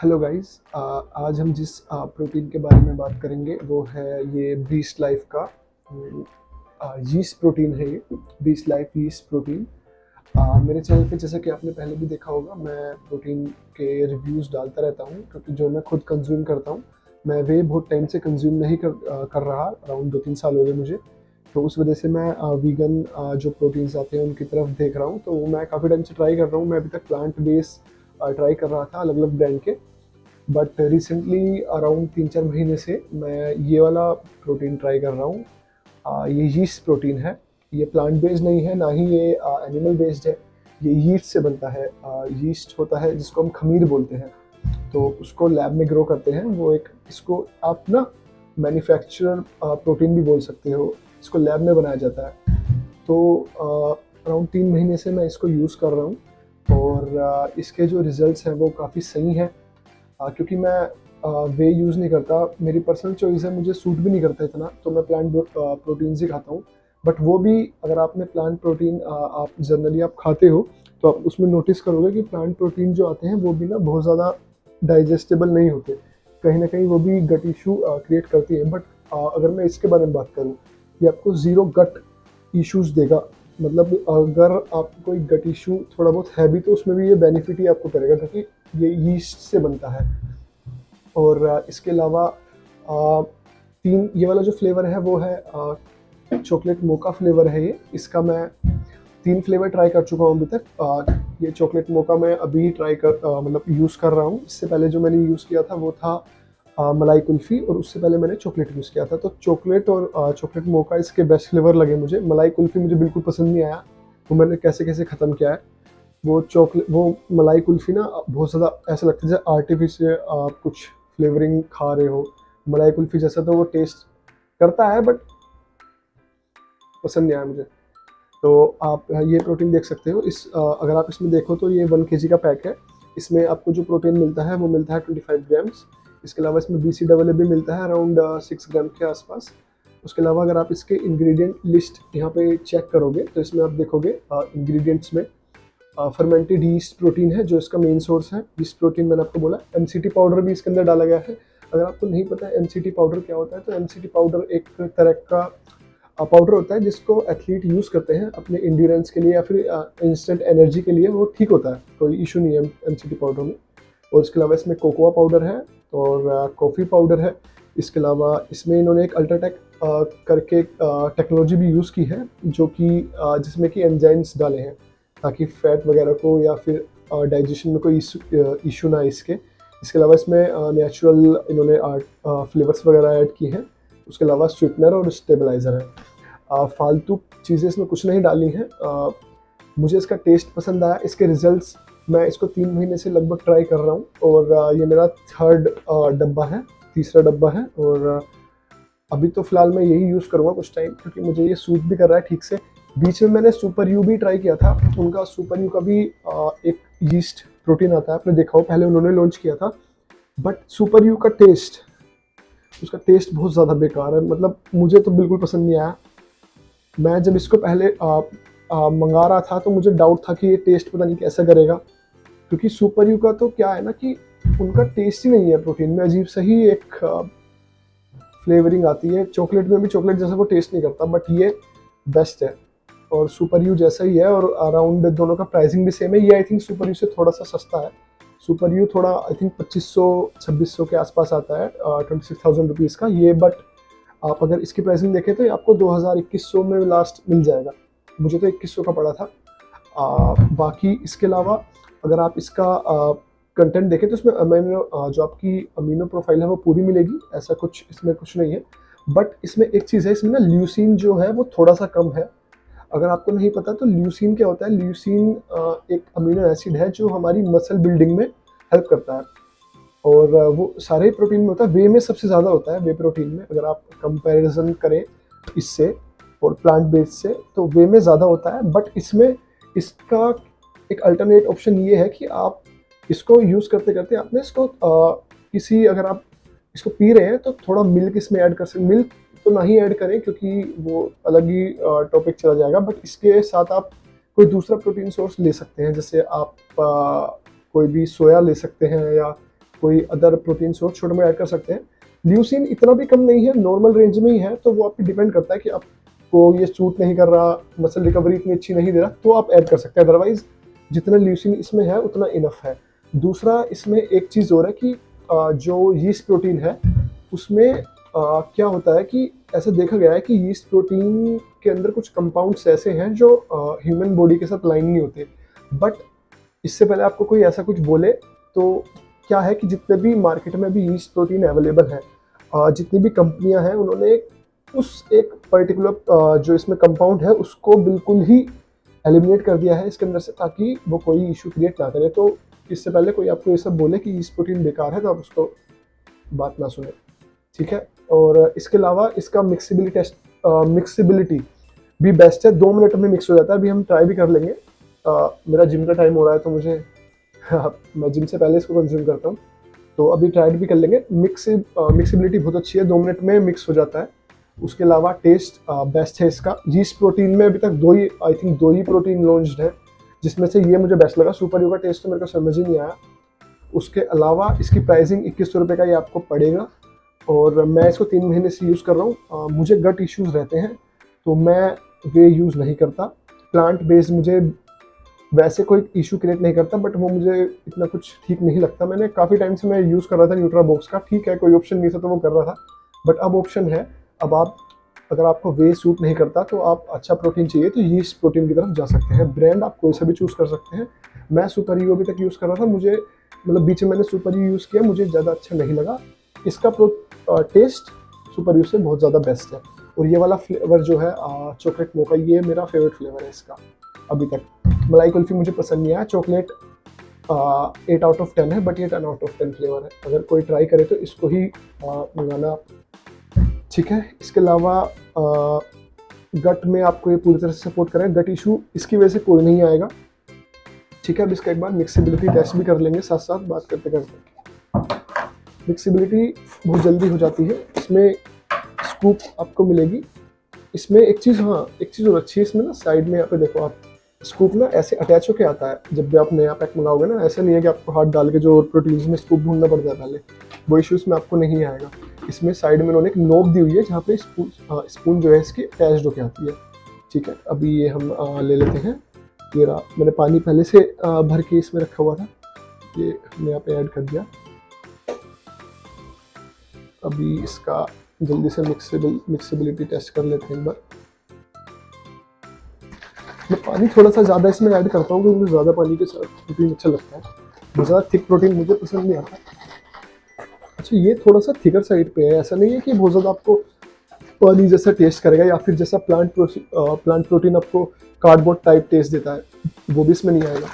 Hello guys. आज हम जिस प्रोटीन के बारे में बात करेंगे वो है ये बीस्ट लाइफ का यीस्ट प्रोटीन है। ये बीस्ट लाइफ यीस्ट प्रोटीन। मेरे चैनल पे जैसा कि आपने पहले भी देखा होगा, मैं प्रोटीन के रिव्यूज़ डालता रहता हूँ क्योंकि जो मैं खुद कंज्यूम करता हूँ, मैं वे बहुत टाइम से कंज्यूम नहीं कर रहा। अराउंड 2-3 साल हो गए मुझे। तो उस वजह से मैं वीगन जो प्रोटीन्स आते हैं उनकी तरफ देख रहा हूँ। तो मैं काफ़ी टाइम से ट्राई कर रहा हूँ। मैं अभी तक प्लांट बेस ट्राई कर रहा था अलग अलग ब्रांड के, बट रिसेंटली अराउंड 3-4 महीने से मैं ये वाला प्रोटीन ट्राई कर रहा हूँ। ये यीस्ट प्रोटीन है। ये प्लांट बेस्ड नहीं है, ना ही ये एनिमल बेस्ड है। ये यीस्ट से बनता है। यीस्ट होता है जिसको हम खमीर बोलते हैं, तो उसको लैब में ग्रो करते हैं। वो एक, इसको आप ना मैन्युफैक्चरर प्रोटीन भी बोल सकते हो। इसको लैब में बनाया जाता है। तो अराउंड 3 महीने से मैं इसको यूज़ कर रहा हूँ और इसके जो रिज़ल्ट्स हैं वो काफ़ी सही हैं। क्योंकि मैं वे यूज़ नहीं करता, मेरी पर्सनल चॉइस है, मुझे सूट भी नहीं करता इतना, तो मैं प्लांट प्रोटीन्स ही खाता हूँ। बट वो भी, अगर आपने प्लांट प्रोटीन आप जनरली आप खाते हो तो आप उसमें नोटिस करोगे कि प्लांट प्रोटीन जो आते हैं वो भी ना बहुत ज़्यादा डाइजेस्टेबल नहीं होते। कहीं ना कहीं वो भी गट इशू क्रिएट करती है। बट अगर मैं इसके बारे में बात करूँ, ये आपको ज़ीरो गट इश्यूज़ देगा। मतलब अगर आपको कोई गट इशू थोड़ा बहुत है भी तो उसमें भी ये बेनिफिट ही आपको करेगा, क्योंकि ये यीस्ट से बनता है। और इसके अलावा तीन, ये वाला जो फ्लेवर है वो है चॉकलेट मोका फ्लेवर है ये। इसका मैं 3 फ्लेवर ट्राई कर चुका हूँ अभी तक। ये चॉकलेट मोका मैं अभी ट्राई कर मतलब यूज़ कर रहा हूँ। इससे पहले जो मैंने यूज़ किया था वो था मलाई कुल्फ़ी, और उससे पहले मैंने चॉकलेट यूज़ किया था। तो चॉकलेट और चॉकलेट मोका इसके बेस्ट फ्लेवर लगे मुझे। मलाई कुल्फ़ी मुझे बिल्कुल पसंद नहीं आया, वो मैंने कैसे कैसे ख़त्म किया है। वो मलाई कुल्फ़ी ना बहुत ज़्यादा ऐसा लगता है जैसे आर्टिफिशियल आप कुछ फ्लेवरिंग खा रहे हो। मलाई कुल्फ़ी जैसा तो वो टेस्ट करता है, बट पसंद नहीं आया मुझे। तो आप ये प्रोटीन देख सकते हो। अगर आप इसमें देखो तो ये 1 kg का पैक है। इसमें आपको जो प्रोटीन मिलता है वो मिलता है 25 ग्राम्स। इसके अलावा इसमें BCAA भी मिलता है अराउंड 6 ग्राम के आसपास। उसके अलावा अगर आप इसके इंग्रेडिएंट लिस्ट यहाँ पे चेक करोगे तो इसमें आप देखोगे इंग्रेडिएंट्स में फर्मेंटेड यीस्ट प्रोटीन है जो इसका मेन सोर्स है। यीस्ट प्रोटीन मैंने आपको बोला। MCT पाउडर भी इसके अंदर डाला गया है। अगर आपको नहीं पता है MCT पाउडर क्या होता है, तो MCT पाउडर एक तरह का पाउडर होता है जिसको एथलीट यूज़ करते हैं अपने इंड्योरेंस के लिए या फिर इंस्टेंट एनर्जी के लिए। वो ठीक होता है, कोई इशू नहीं है MCT पाउडर में। और इसके अलावा इसमें कोकोआ पाउडर है और कॉफ़ी पाउडर है। इसके अलावा इसमें इन्होंने एक अल्ट्राटेक करके टेक्नोलॉजी भी यूज़ की है, जो कि जिसमें कि एंजाइम्स डाले हैं ताकि फैट वगैरह को या फिर डाइजेशन में कोई इशू ना इसके। इसके अलावा इसमें नेचुरल इन्होंने फ्लेवर्स वगैरह ऐड किए हैं। उसके अलावा स्वीटनर और स्टेबलाइज़र है। फालतू चीज़ें इसमें कुछ नहीं डाली हैं। मुझे इसका टेस्ट पसंद आया। इसके रिजल्ट्स, मैं इसको 3 महीने से लगभग ट्राई कर रहा हूँ और ये मेरा थर्ड डब्बा है, तीसरा डब्बा है। और अभी तो फ़िलहाल मैं यही यूज़ करूँगा कुछ टाइम, क्योंकि मुझे ये सूट भी कर रहा है ठीक से। बीच में मैंने सुपर यू भी ट्राई किया था। उनका सुपर यू का भी एक यीस्ट प्रोटीन आता है, आपने देखा हो, पहले उन्होंने लॉन्च किया था। बट सुपर यू का टेस्ट, उसका टेस्ट बहुत ज़्यादा बेकार है। मतलब मुझे तो बिल्कुल पसंद नहीं आया। मैं जब इसको पहले मंगा रहा था तो मुझे डाउट था कि ये टेस्ट पता नहीं कैसा करेगा, क्योंकि सुपर यू का तो क्या है ना कि उनका टेस्ट ही नहीं है प्रोटीन में। अजीब सा ही एक फ्लेवरिंग आती है। चॉकलेट में भी चॉकलेट जैसा वो टेस्ट नहीं करता, बट ये बेस्ट है और सुपर यू जैसा ही है। और अराउंड दोनों का प्राइसिंग भी सेम है। ये आई थिंक सुपर यू से थोड़ा सा सस्ता है। सुपर यू थोड़ा आई थिंक 2500-2600 के आसपास आता है, 26,000 रुपीज़ का ये। बट आप अगर इसकी प्राइसिंग देखें तो ये आपको 2000-2100 में लास्ट मिल जाएगा। मुझे तो 2100 का पड़ा था। बाकी इसके अलावा अगर आप इसका कंटेंट देखें तो इसमें अमीनो जो आपकी अमीनो प्रोफाइल है वो पूरी मिलेगी, ऐसा कुछ इसमें कुछ नहीं है। बट इसमें एक चीज़ है, इसमें ना ल्यूसीन जो है वो थोड़ा सा कम है। अगर आपको नहीं पता तो ल्यूसीन क्या होता है, ल्यूसीन एक अमीनो एसिड है जो हमारी मसल बिल्डिंग में हेल्प करता है। और वो सारे प्रोटीन में होता है, वे में सबसे ज़्यादा होता है, वे प्रोटीन में। अगर आप कंपैरिजन करें इससे और प्लांट बेस्ड से तो वे में ज़्यादा होता है। बट इसमें इसका एक अल्टरनेट ऑप्शन ये है कि आप इसको यूज़ करते करते आपने इसको किसी, अगर आप इसको पी रहे हैं तो थोड़ा मिल्क इसमें ऐड कर सकते। मिल्क तो ना ही ऐड करें क्योंकि वो अलग ही टॉपिक चला जाएगा। बट इसके साथ आप कोई दूसरा प्रोटीन सोर्स ले सकते हैं, जैसे आप कोई भी सोया ले सकते हैं या कोई अदर प्रोटीन सोर्स छोटे में ऐड कर सकते हैं। ल्यूसीन इतना भी कम नहीं है, नॉर्मल रेंज में ही है, तो वो आप पे डिपेंड करता है कि आपको ये सूट नहीं कर रहा, मसल रिकवरी इतनी अच्छी नहीं दे रहा, तो आप ऐड कर सकते हैं। अदरवाइज जितना ल्यूसीन इसमें है उतना इनफ है। दूसरा इसमें एक चीज़ और है कि जो यीस्ट प्रोटीन है उसमें क्या होता है कि ऐसा देखा गया है कि यीस्ट प्रोटीन के अंदर कुछ कंपाउंड्स ऐसे हैं जो ह्यूमन बॉडी के साथ लाइन नहीं होते। बट इससे पहले आपको कोई ऐसा कुछ बोले तो क्या है कि जितने भी मार्केट में भी यीस्ट प्रोटीन अवेलेबल है, जितनी भी कंपनियां हैं, उन्होंने उस एक पर्टिकुलर जो इसमें कंपाउंड है उसको बिल्कुल ही एलिमिनेट कर दिया है इसके अंदर से, ताकि वो कोई इशू क्रिएट ना करे। तो इससे पहले कोई आपको ये सब बोले कि यीस्ट प्रोटीन बेकार है तो आप उसको बात ना सुने, ठीक है। और इसके अलावा इसका मिक्सिबिलिटी भी बेस्ट है, 2 मिनट में मिक्स हो जाता है। अभी हम ट्राई भी कर लेंगे। मेरा जिम का टाइम हो रहा है तो मुझे मैं जिम से पहले इसको कंज्यूम करता हूँ, तो अभी ट्राई भी कर लेंगे। मिक्सिबिलिटी बहुत अच्छी है, 2 मिनट में मिक्स हो जाता है। उसके अलावा टेस्ट बेस्ट है इसका। यीस्ट प्रोटीन में अभी तक आई थिंक दो ही प्रोटीन लॉन्च्ड है, जिसमें से ये मुझे बेस्ट लगा। सुपर यू का टेस्ट तो मेरे को समझ ही नहीं आया। उसके अलावा इसकी प्राइसिंग 2100 रुपये का ये आपको पड़ेगा, और मैं इसको 3 महीने से यूज़ कर रहा हूँ। मुझे गट इश्यूज़ रहते हैं तो मैं वे यूज़ नहीं करता। प्लांट बेस्ड मुझे वैसे कोई इशू क्रिएट नहीं करता, बट वो मुझे इतना कुछ ठीक नहीं लगता। मैंने काफ़ी टाइम से मैं यूज़ कर रहा था न्यूट्रा बॉक्स का, ठीक है कोई ऑप्शन नहीं था तो वो कर रहा था, बट अब ऑप्शन है। अब आप अगर आपको वे सूट नहीं करता तो आप अच्छा प्रोटीन चाहिए तो यीस्ट प्रोटीन की तरफ जा सकते हैं। ब्रांड आप कोई सा भी चूज़ कर सकते हैं। मैं सुपर यू अभी तक यूज़ कर रहा था, मुझे मतलब बीच में मैंने सुपर यू यूज़ किया, मुझे ज़्यादा अच्छा नहीं लगा। इसका टेस्ट सुपर यू से बहुत ज़्यादा बेस्ट है। और ये वाला फ्लेवर जो है चॉकलेट मोका, ये मेरा फेवरेट फ्लेवर है इसका अभी तक। मलाई कुल्फी मुझे पसंद नहीं आया। चॉकलेट 8 आउट ऑफ 10 है, बट ये 10 आउट ऑफ 10 फ्लेवर है। अगर कोई ट्राई करे तो इसको ही मंगाना, ठीक है। इसके अलावा गट में आपको ये पूरी तरह से सपोर्ट करें, गट इशू इसकी वजह से कोई नहीं आएगा, ठीक है। अब इसका एक बार मिक्सिबिलिटी टेस्ट भी कर लेंगे साथ साथ बात करते करते। मिक्सिबिलिटी बहुत जल्दी हो जाती है। इसमें स्कूप आपको मिलेगी। इसमें एक चीज़ और अच्छी है इसमें ना, साइड में यहाँ पे देखो आप, स्कूप ना ऐसे अटैच होके आता है। जब भी आप नया पैक मंगाओगे ना, ऐसा नहीं है कि आपको हाथ डाल के जो प्रोटीन्स में स्कूप ढूंढना पड़ता है पहले, वो इशू इसमें आपको नहीं आएगा। इसमें साइड में उन्होंने एक नोब दी हुई है जहाँ पे स्पून जो है इसकी अटैच होके आती है, ठीक है। अभी ये हम ले लेते हैं। ये रहा, मैंने पानी पहले से भर के इसमें रखा हुआ था, ये हमने यहाँ पे ऐड कर दिया। अभी इसका जल्दी से मिक्सिबिलिटी टेस्ट कर लेते हैं एक बार। मैं पानी थोड़ा सा ज़्यादा इसमें ऐड करता हूँ क्योंकि मुझे ज़्यादा पानी के साथ प्रोटीन अच्छा लगता है। ज़्यादा थिक प्रोटीन मुझे पसंद नहीं आता। अच्छा, ये थोड़ा सा थिकर साइड पे है, ऐसा नहीं है कि बहुत ज़्यादा आपको पानी जैसा टेस्ट करेगा या फिर जैसा प्लांट प्रोटीन आपको कार्डबोर्ड टाइप टेस्ट देता है, वो भी इसमें नहीं आएगा।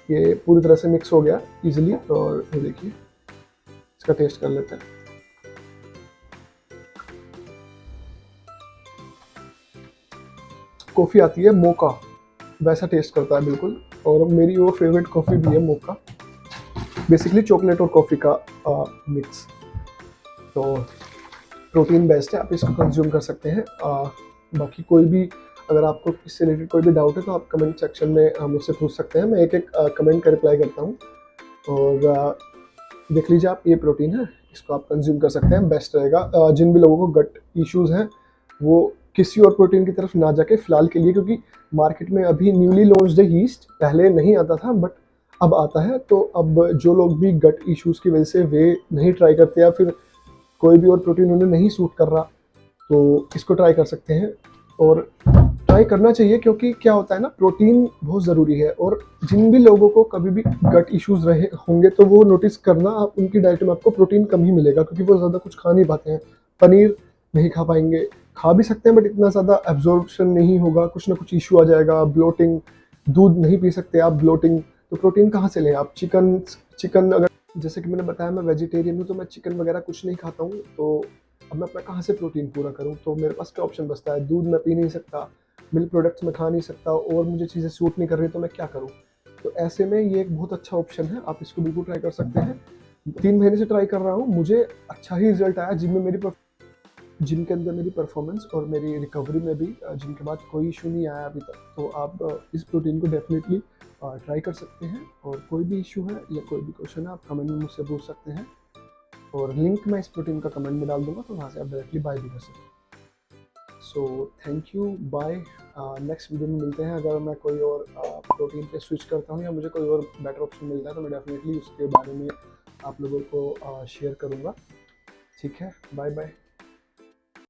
ये पूरी तरह से मिक्स हो गया इजीली, और ये देखिए इसका टेस्ट कर लेते हैं। कॉफ़ी आती है मोका, वैसा टेस्ट करता है बिल्कुल, और मेरी वो फेवरेट कॉफ़ी भी है मोका। बेसिकली चॉकलेट और कॉफ़ी का मिक्स। तो प्रोटीन बेस्ट है, आप इसको कंज्यूम कर सकते हैं। बाकी कोई भी अगर आपको इससे रिलेटेड कोई भी डाउट है तो आप कमेंट सेक्शन में मुझसे पूछ सकते हैं। मैं एक एक कमेंट का रिप्लाई करता हूँ। और देख लीजिए आप, ये प्रोटीन है, इसको आप कंज्यूम कर सकते हैं, बेस्ट रहेगा। जिन भी लोगों को गट इश्यूज़ हैं वो किसी और प्रोटीन की तरफ ना जाके फ़िलहाल के लिए, क्योंकि मार्केट में अभी न्यूली लॉन्च्ड है यीस्ट, पहले नहीं आता था बट अब आता है। तो अब जो लोग भी गट इश्यूज़ की वजह से वे नहीं ट्राई करते या फिर कोई भी और प्रोटीन उन्हें नहीं सूट कर रहा, तो इसको ट्राई कर सकते हैं। और ट्राई करना चाहिए, क्योंकि क्या होता है ना, प्रोटीन बहुत ज़रूरी है। और जिन भी लोगों को कभी भी गट इश्यूज़ रहे होंगे तो वो नोटिस करना, आप उनकी डाइट में आपको प्रोटीन कम ही मिलेगा, क्योंकि वो ज़्यादा कुछ खा नहीं पाते हैं। पनीर नहीं खा पाएंगे, खा भी सकते हैं बट इतना ज़्यादा एब्जॉर्प्शन नहीं होगा, कुछ ना कुछ इशू आ जाएगा, ब्लोटिंग। दूध नहीं पी सकते आप, ब्लोटिंग। तो प्रोटीन कहाँ से लें आप? चिकन अगर, जैसे कि मैंने बताया मैं वेजिटेरियन हूँ तो मैं चिकन वगैरह कुछ नहीं खाता हूँ, तो अब मैं अपना कहाँ से प्रोटीन पूरा करूँ? तो मेरे पास क्या ऑप्शन बचता है? दूध मैं पी नहीं सकता, मिल्क प्रोडक्ट्स मैं खा नहीं सकता, और मुझे चीज़ें सूट नहीं कर रही, तो मैं क्या करूँ? तो ऐसे में ये एक बहुत अच्छा ऑप्शन है, आप इसको बिल्कुल ट्राई कर सकते हैं। 3 महीने से ट्राई कर रहा हूँ, मुझे अच्छा ही रिजल्ट आया। जिम के अंदर मेरी परफॉर्मेंस और मेरी रिकवरी में भी जिम के बाद कोई इशू नहीं आया अभी तक। तो आप इस प्रोटीन को डेफिनेटली ट्राई कर सकते हैं। और कोई भी इशू है या कोई भी क्वेश्चन है आप कमेंट में मुझसे पूछ सकते हैं, और लिंक मैं इस प्रोटीन का कमेंट में डाल दूंगा, तो वहाँ से आप डायरेक्टली बाय भी कर सकते हैं। So thank you, bye. Next video में मिलते हैं। अगर मैं कोई और प्रोटीन पे स्विच करता हूँ या मुझे कोई और बेटर ऑप्शन मिलता है तो मैं डेफिनेटली उसके बारे में आप लोगों को शेयर करूँगा। ठीक है, बाय बाय।